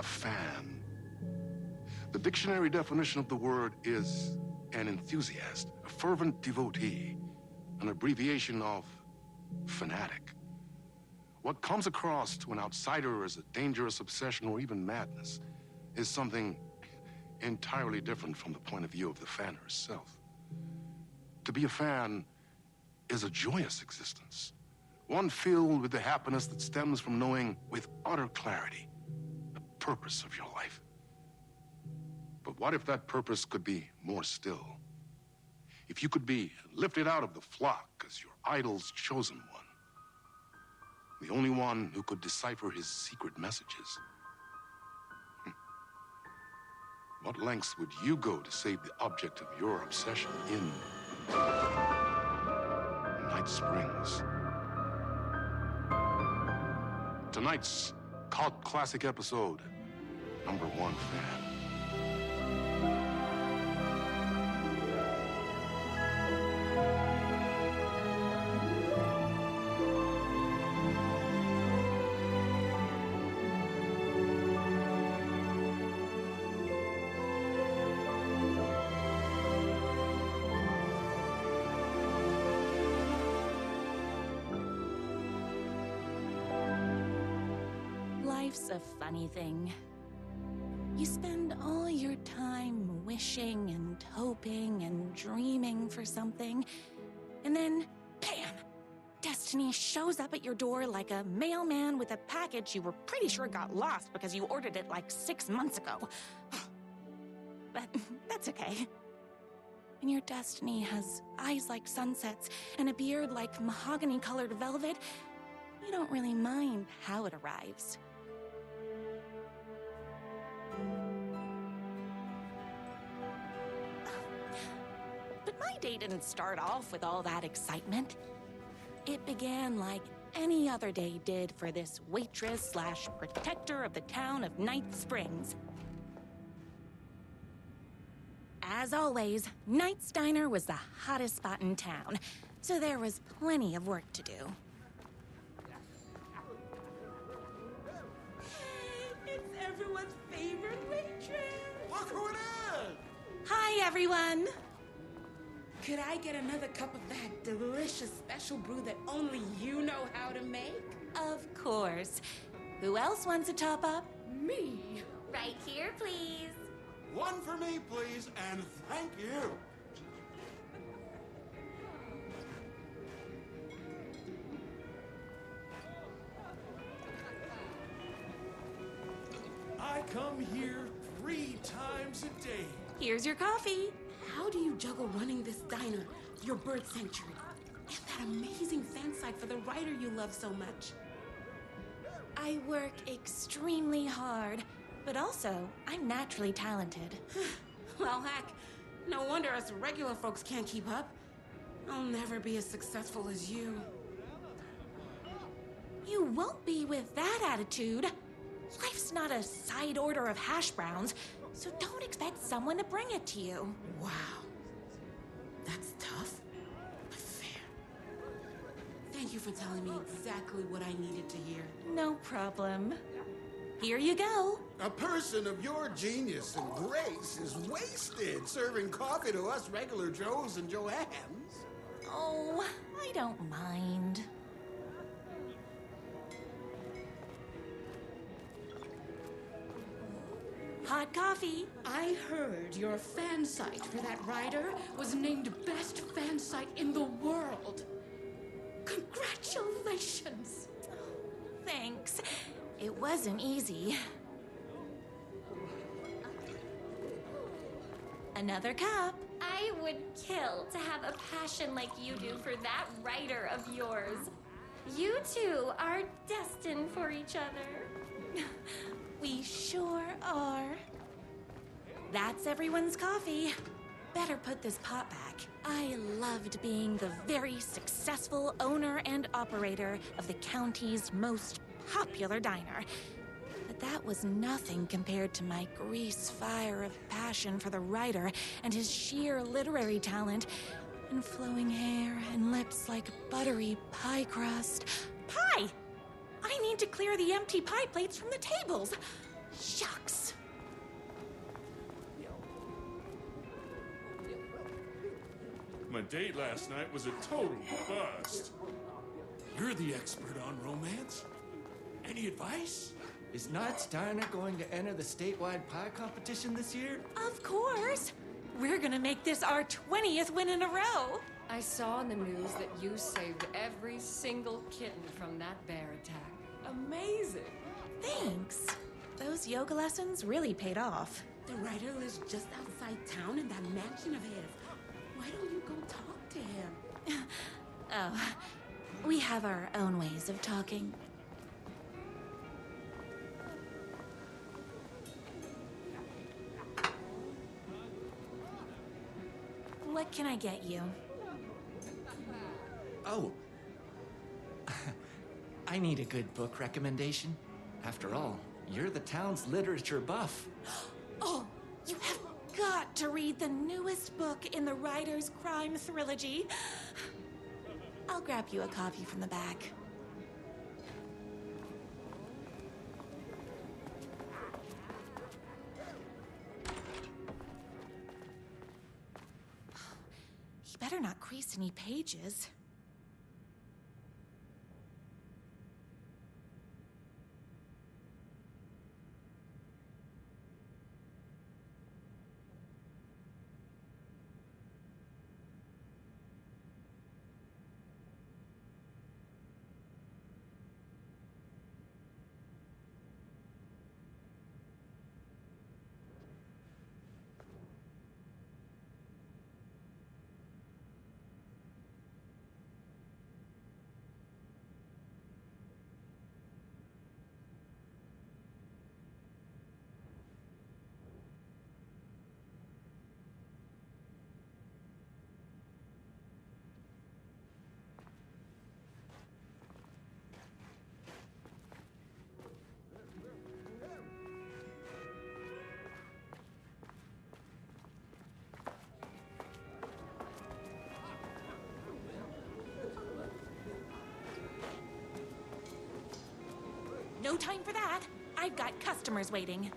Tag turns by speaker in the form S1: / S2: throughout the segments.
S1: fan. The dictionary definition of the word is an enthusiast, a fervent devotee, an abbreviation of fanatic. What comes across to an outsider as a dangerous obsession or even madness is something entirely different from the point of view of the fan herself. To be a fan is a joyous existence, one filled with the happiness that stems from knowing with utter clarity the purpose of your life. But what if that purpose could be more still? If you could be lifted out of the flock as your idol's chosen one, the only one who could decipher his secret messages. What lengths would you go to save the object of your obsession in Night Springs? Tonight's cult classic episode, number 1 fan.
S2: Life's a funny thing. You spend all your time wishing and hoping and dreaming for something, and then, bam! Destiny shows up at your door like a mailman with a package you were pretty sure got lost because you ordered it like 6 months ago. But that's okay. When your destiny has eyes like sunsets and a beard like mahogany-colored velvet, you don't really mind how it arrives. But my day didn't start off with all that excitement. It began like any other day did for this waitress/protector of the town of Night Springs. As always, Night's Diner was the hottest spot in town, so there was plenty of work to do.
S3: It's everyone's favorite waitress.
S4: Look who it is!
S2: Hi, everyone!
S3: Could I get another cup of that delicious special brew that only you know how to make?
S2: Of course. Who else wants a top-up?
S3: Me.
S5: Right here, please.
S4: One for me, please, and thank you. I come here 3 times a day.
S2: Here's your coffee.
S3: How do you juggle running this diner, your bird sanctuary, and that amazing fan site for the writer you love so much?
S2: I work extremely hard, but also I'm naturally talented.
S3: Well, heck, no wonder us regular folks can't keep up. I'll never be as successful as you.
S2: You won't be with that attitude. Life's not a side order of hash browns, so don't expect someone to bring it to you.
S3: Wow. That's tough, but fair. Thank you for telling me exactly what I needed to hear.
S2: No problem. Here you go.
S4: A person of your genius and grace is wasted serving coffee to us regular Joes and Joannes.
S2: Oh, I don't mind. Hot coffee.
S3: I heard your fan site for that writer was named best fan site in the world. Congratulations.
S2: Thanks. It wasn't easy. Another cup.
S5: I would kill to have a passion like you do for that writer of yours. You two are destined for each other.
S2: We sure are. That's everyone's coffee. Better put this pot back. I loved being the very successful owner and operator of the county's most popular diner. But that was nothing compared to my grease fire of passion for the writer and his sheer literary talent and flowing hair and lips like buttery pie crust. Pie! I need to clear the empty pie plates from the tables. Shucks.
S6: My date last night was a total bust.
S7: You're the expert on romance. Any advice?
S8: Is Knight's Steiner going to enter the statewide pie competition this year?
S2: Of course. We're gonna make this our 20th win in a row.
S9: I saw in the news that you saved every single kitten from that bear attack. Amazing.
S2: Thanks. Those yoga lessons really paid off.
S3: The writer lives just outside town in that mansion of his. Why don't you go talk to him?
S2: Oh, we have our own ways of talking. What can I get you?
S8: Oh. I need a good book recommendation. After all, you're the town's literature buff.
S2: Oh, you have got to read the newest book in the Writer's Crime Trilogy. I'll grab you a copy from the back. He better not crease any pages. No time for that. I've got customers waiting.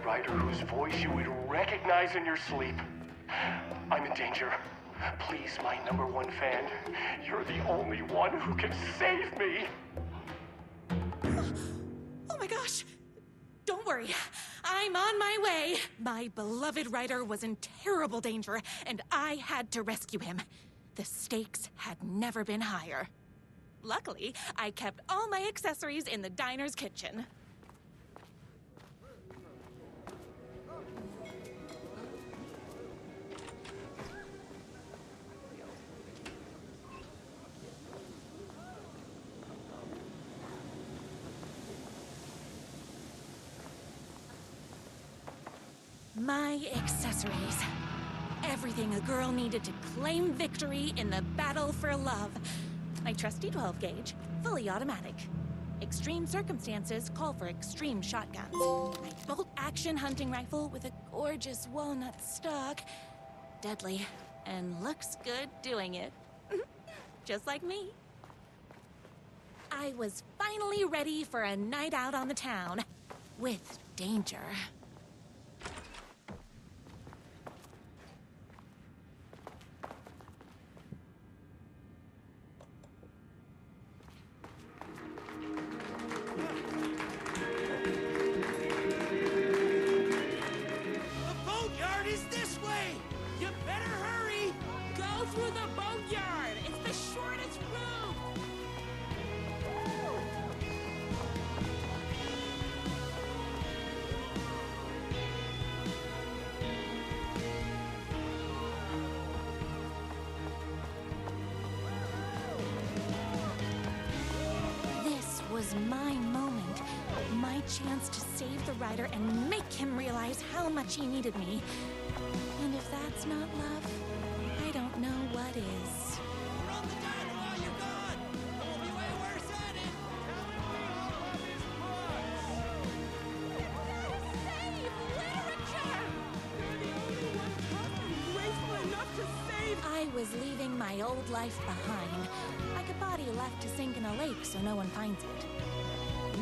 S10: writer whose voice you would recognize in your sleep. I'm in danger. Please, my #1 fan, you're the only one who can save me.
S2: Oh my gosh! Don't worry, I'm on my way. My beloved writer was in terrible danger, and I had to rescue him. The stakes had never been higher. Luckily, I kept all my accessories in the diner's kitchen. My accessories. Everything a girl needed to claim victory in the battle for love. My trusty 12 gauge, fully automatic. Extreme circumstances call for extreme shotguns. My bolt-action hunting rifle with a gorgeous walnut stock. Deadly, and looks good doing it. Just like me. I was finally ready for a night out on the town. With danger. Was my moment, my chance to save the writer and make him realize how much he needed me. And if that's not love, I don't know what is.
S11: We're on the diner while you're gone! We'll be way worse at it!
S2: Save literature! You're the only one tough and graceful enough to save. I was leaving my old life behind. Like a body left to sink in a lake so no one finds it.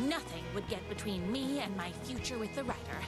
S2: Nothing would get between me and my future with the writer.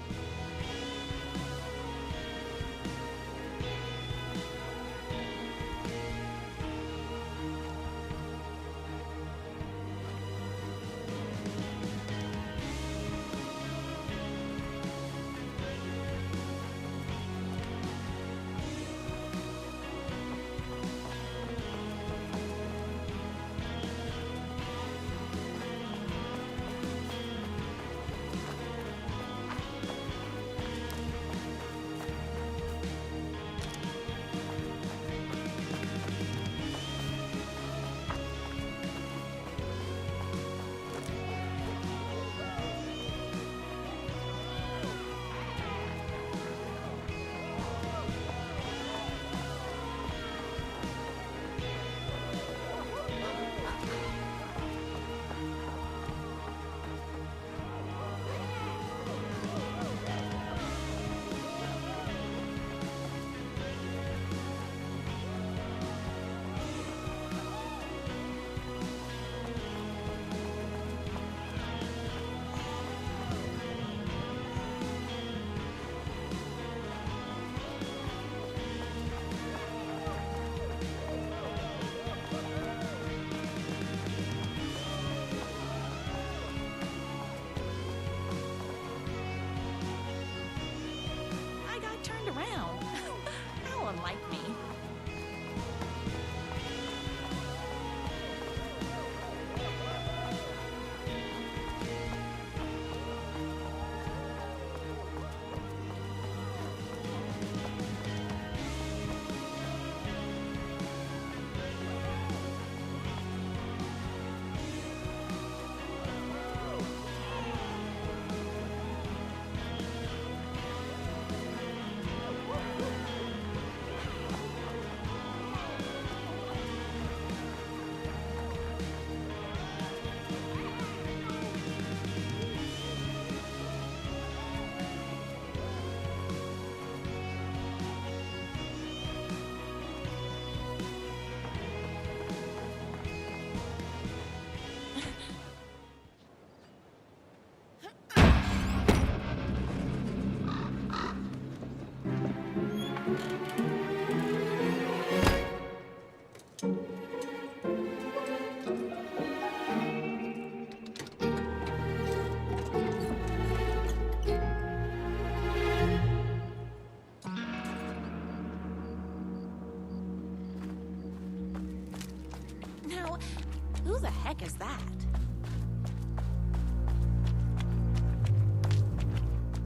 S2: Now, who the heck is that?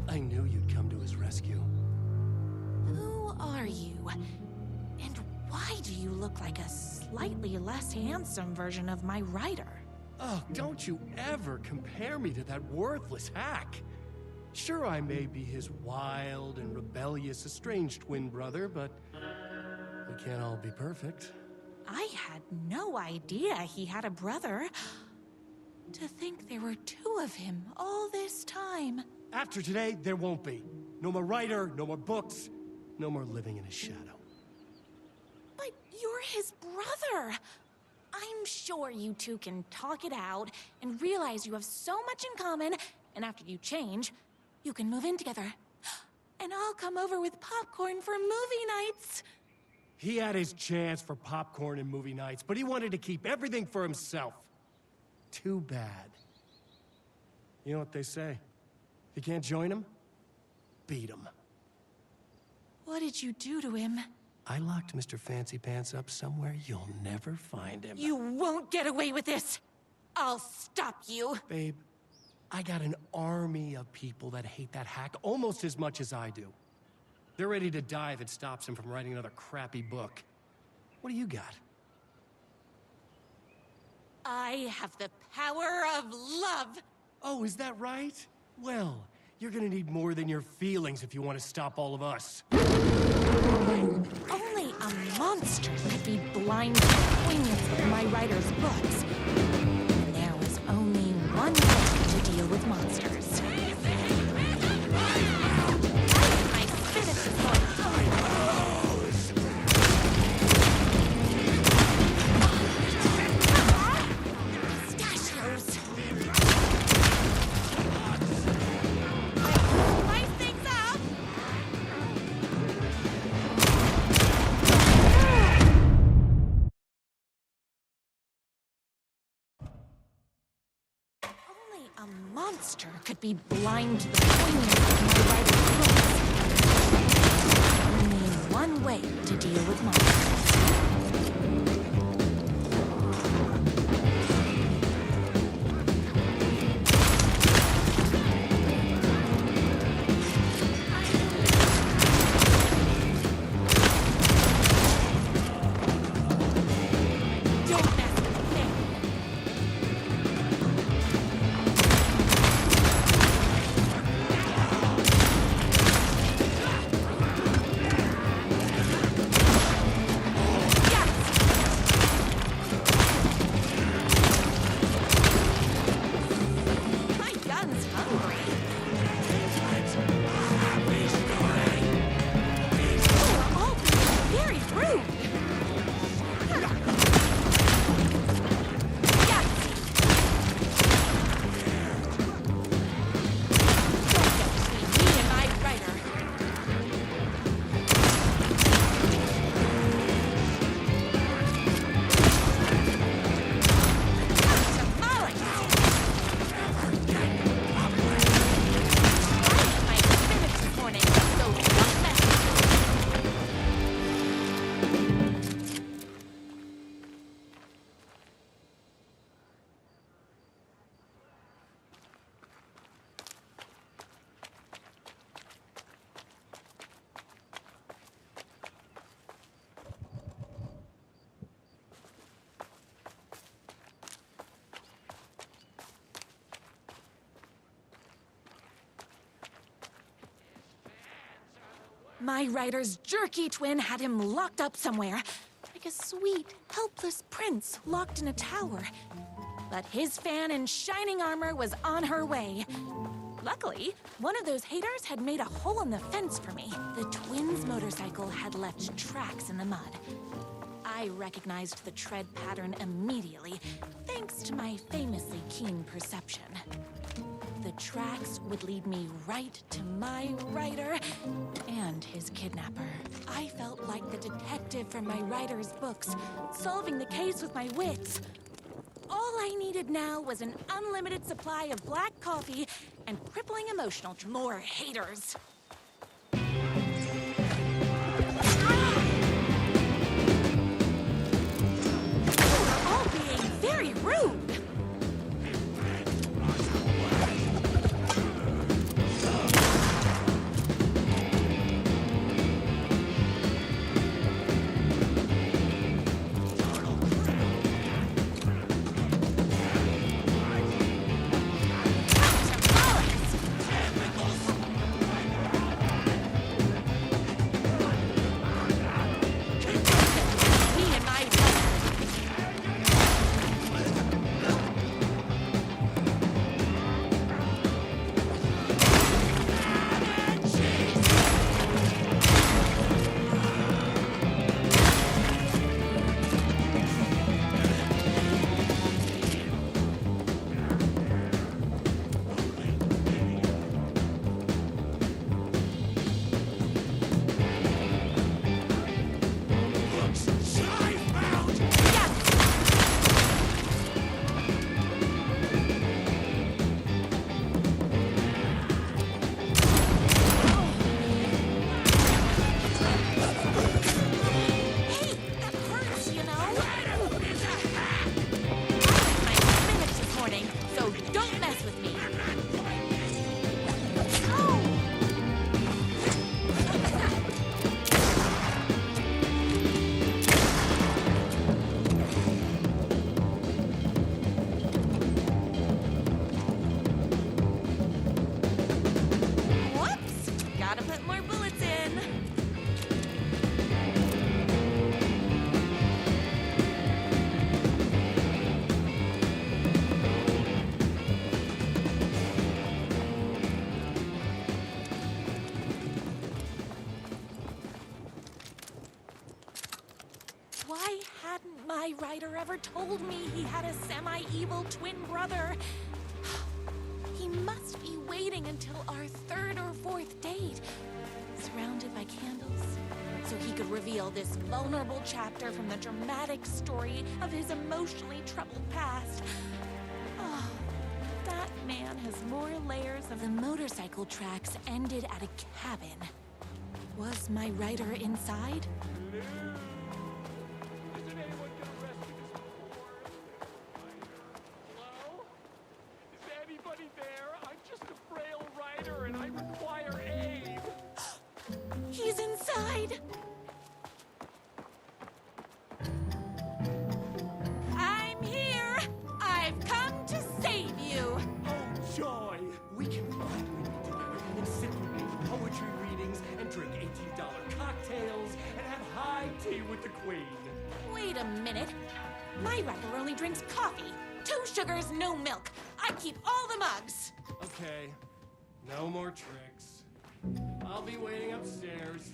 S12: I knew you'd come to his rescue.
S2: Who are you? And why do you look like a slightly less handsome version of my writer?
S12: Oh, don't you ever compare me to that worthless hack. Sure, I may be his wild and rebellious estranged twin brother, but we can't all be perfect.
S2: I had no idea he had a brother. To think there were two of him all this time.
S12: After today, there won't be. No more writer, no more books, no more living in his shadow.
S2: But you're his brother. I'm sure you two can talk it out and realize you have so much in common, and after you change, you can move in together. And I'll come over with popcorn for movie nights.
S12: He had his chance for popcorn and movie nights, but he wanted to keep everything for himself. Too bad. You know what they say? If you can't join him, beat him.
S2: What did you do to him?
S12: I locked Mr. Fancy Pants up somewhere you'll never find him.
S2: You won't get away with this. I'll stop you.
S12: Babe, I got an army of people that hate that hack almost as much as I do. They're ready to die if it stops him from writing another crappy book. What do you got?
S2: I have the power of love.
S12: Oh, is that right? Well, you're gonna need more than your feelings if you want to stop all of us.
S2: Only a monster could be blind to the poignance of my writer's books. And there was only one way to deal with monsters. I spit at this one. Pistachios. Spice things up. Only a monster could be blind to the poignance of my writer's books. Only one way to deal with monsters. Don't mess with the thing. My gun's hungry. You're all being very rude. Yes. Don't get between me and my writer. Tamales. I finished this morning, so don't mess with me. My writer's jerky twin had him locked up somewhere, like a sweet, helpless prince locked in a tower. But his fan in shining armor was on her way. Luckily, one of those haters had made a hole in the fence for me. The twins' motorcycle had left tracks in the mud. I recognized the tread pattern immediately, thanks to my famously keen perception. The tracks would lead me right to my writer and his kidnapper. I felt like the detective from my writer's books, solving the case with my wits. All I needed now was an unlimited supply of black coffee and crippling emotional more haters. You're all being hadn't my writer ever told me he had a semi-evil twin brother? He must be waiting until our third or fourth date, surrounded by candles, so he could reveal this vulnerable chapter from the dramatic story of his emotionally troubled past. Oh, that man has more layers of... The motorcycle tracks ended at a cabin. Was my writer inside?
S13: Isn't anyone gonna rescue this poor... Hello? Is anybody there? I'm just a frail writer and I require aid.
S2: He's inside! I'm here! I've come to save you!
S12: Oh, joy! We can finally be together and sit through poetry readings and drink $18 cocktails and have high tea with the Queen.
S2: Wait a minute. My writer only drinks coffee. 2 sugars, no milk. I keep all the mugs.
S12: Okay, no more tricks. I'll be waiting upstairs.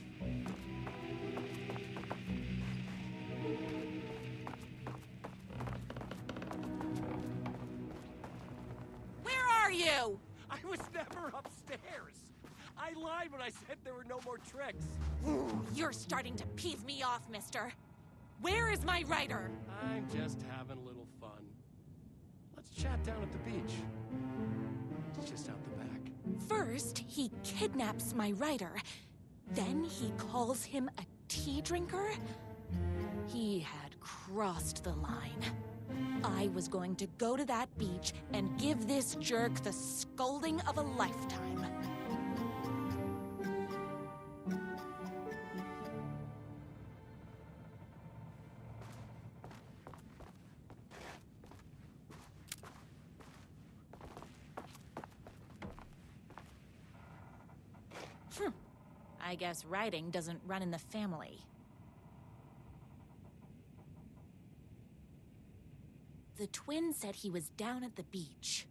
S2: Where are you?
S13: I was never upstairs. I lied when I said there were no more tricks.
S2: Ooh, you're starting to peeve me off, mister. Where is my writer?
S12: I'm just having a little fun. Let's chat down at the beach. It's just out the back.
S2: First, he kidnaps my writer. Then he calls him a tea drinker. He had crossed the line. I was going to go to that beach and give this jerk the scolding of a lifetime. I guess writing doesn't run in the family. The twin said he was down at the beach.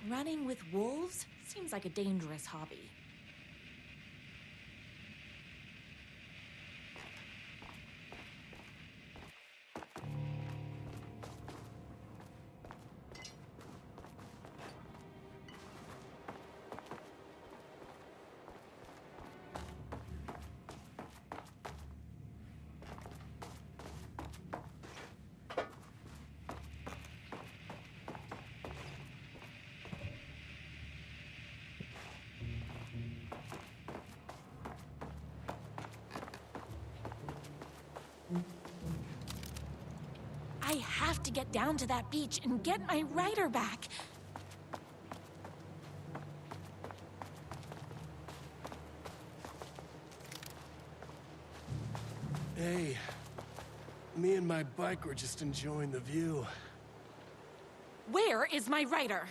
S2: Running with wolves seems like a dangerous hobby. I have to get down to that beach and get my writer back.
S12: Hey, me and my bike were just enjoying the view.
S2: Where is my writer?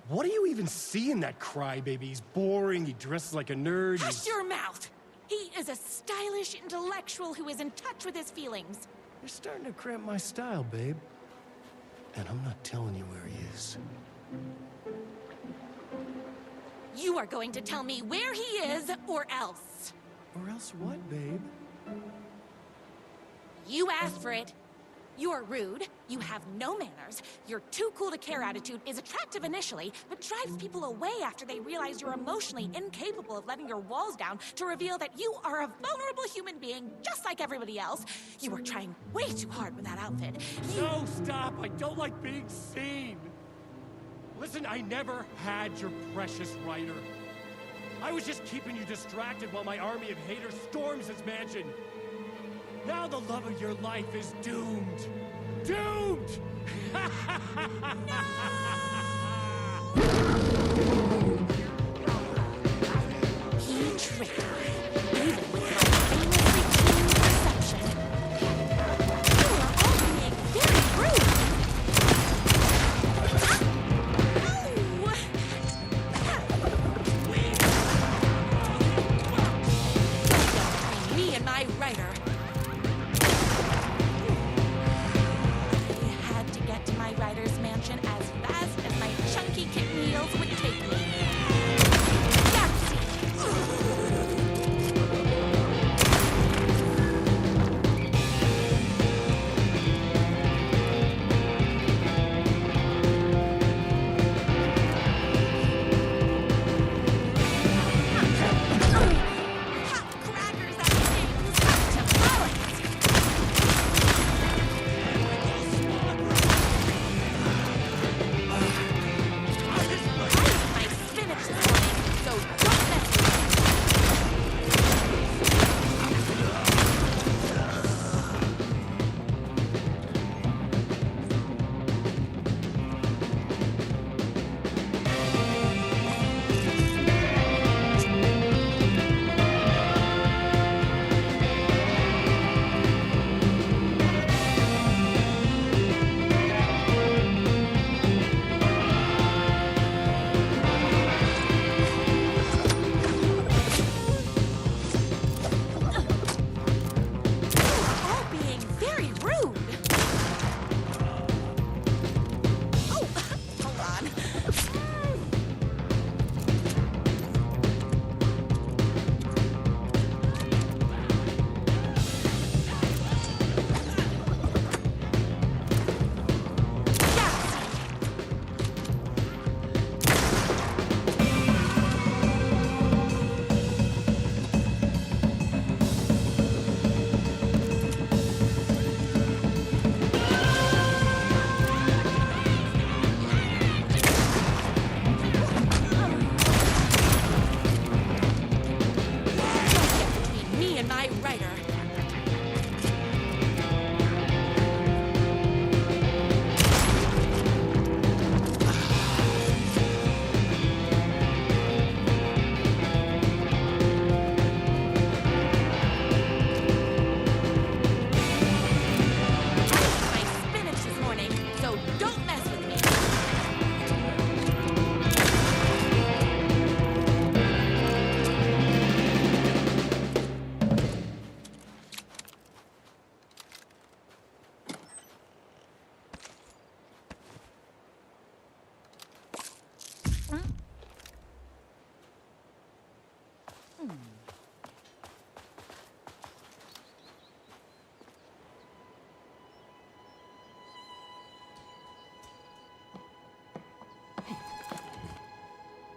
S12: What do you even see in that crybaby? He's boring, he dresses like a nerd.
S2: Hush your mouth! He is a stylish intellectual who is in touch with his feelings.
S12: You're starting to cramp my style, babe. And I'm not telling you where he is.
S2: You are going to tell me where he is, or else.
S12: Or else what, babe?
S2: You asked for it. You're rude, you have no manners, your too cool to care attitude is attractive initially, but drives people away after they realize you're emotionally incapable of letting your walls down to reveal that you are a vulnerable human being just like everybody else. You are trying way too hard with that outfit.
S12: No, stop! I don't like being seen! Listen, I never had your precious writer. I was just keeping you distracted while my army of haters storms this mansion. Now the love of your life is doomed. Doomed!
S2: He tricked me, even with my famously keen perception. You are all being very rude.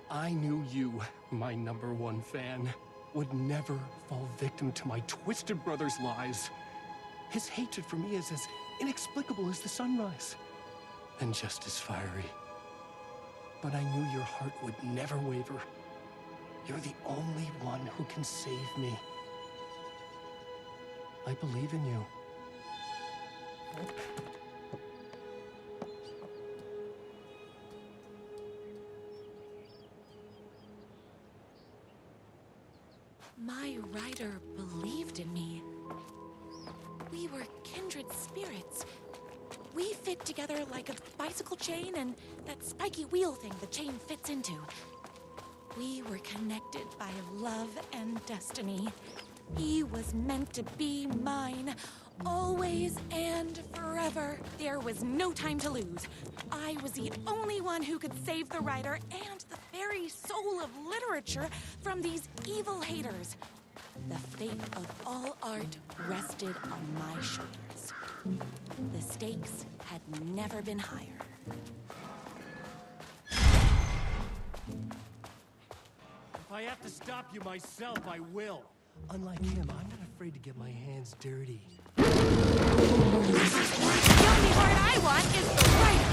S12: I knew you, my #1 fan, would never fall victim to my twisted brother's lies. His hatred for me is as inexplicable as the sunrise, and just as fiery. But I knew your heart would never waver. You're the only one who can save me. I believe in you.
S2: My writer believed in me. We were kindred spirits. We fit together like a bicycle chain and that spiky wheel thing the chain fits into. We were connected by love and destiny. He was meant to be mine, always and forever. There was no time to lose. I was the only one who could save the writer and the very soul of literature from these evil haters. The fate of all art rested on my shoulders. The stakes had never been higher.
S12: If I have to stop you myself, I will. Unlike him, I'm not afraid to get my hands dirty.
S2: The only part I want is the writer.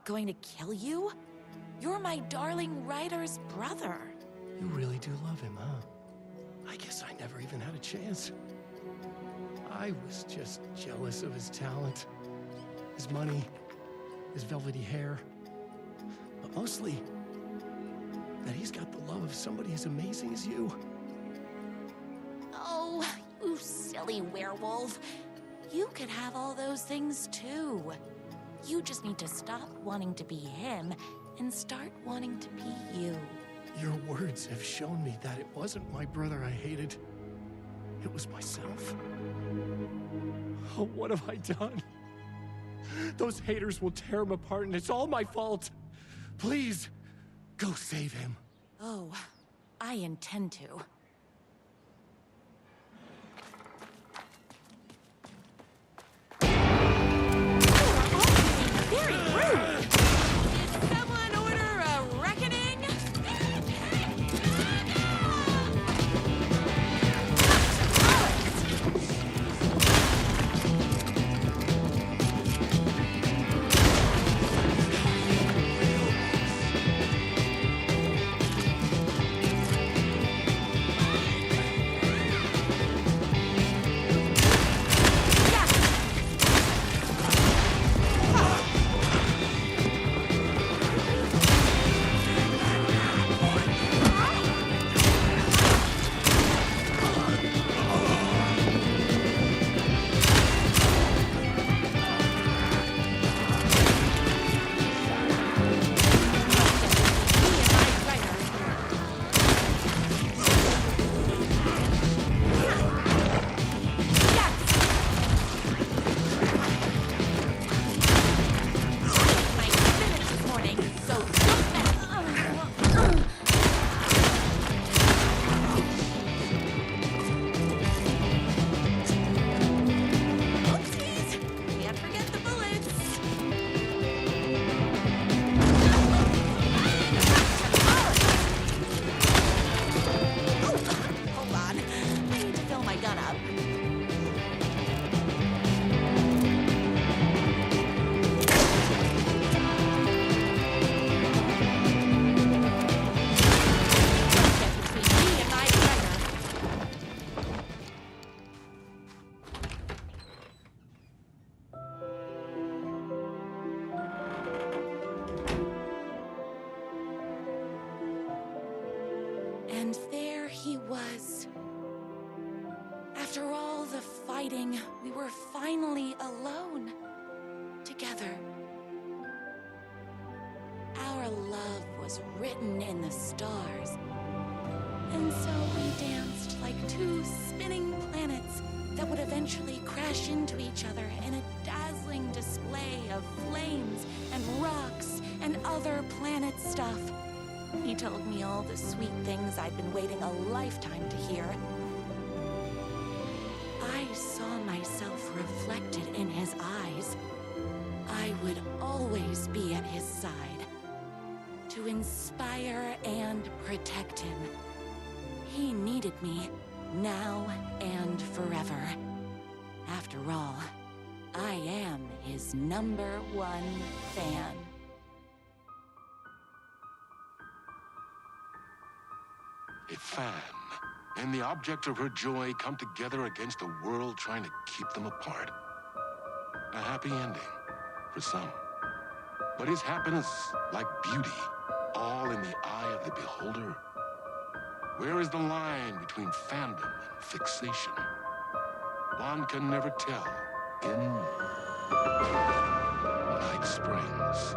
S2: Going to kill you? You're my darling writer's brother.
S12: You really do love him, huh? I guess I never even had a chance. I was just jealous of his talent, his money, his velvety hair. But mostly, that he's got the love of somebody as amazing as you.
S2: Oh, you silly werewolf. You could have all those things too. You just need to stop wanting to be him and start wanting to be you.
S12: Your words have shown me that it wasn't my brother I hated. It was myself. Oh, what have I done? Those haters will tear him apart, and it's all my fault. Please, go save him.
S2: Oh, I intend to. Very rude! Did someone order a reckoning? And there he was. After all the fighting, we were finally alone. Together. Our love was written in the stars. And so we danced like two spinning planets that would eventually crash into each other in a dazzling display of flames and rocks and other planet stuff. He told me all the sweet things I'd been waiting a lifetime to hear. I saw myself reflected in his eyes. I would always be at his side, to inspire and protect him. He needed me, now and forever. After all, I am his #1 fan.
S1: A fan and the object of her joy come together against a world trying to keep them apart. A happy ending for some. But is happiness, like beauty, all in the eye of the beholder? Where is the line between fandom and fixation? One can never tell in Night Springs.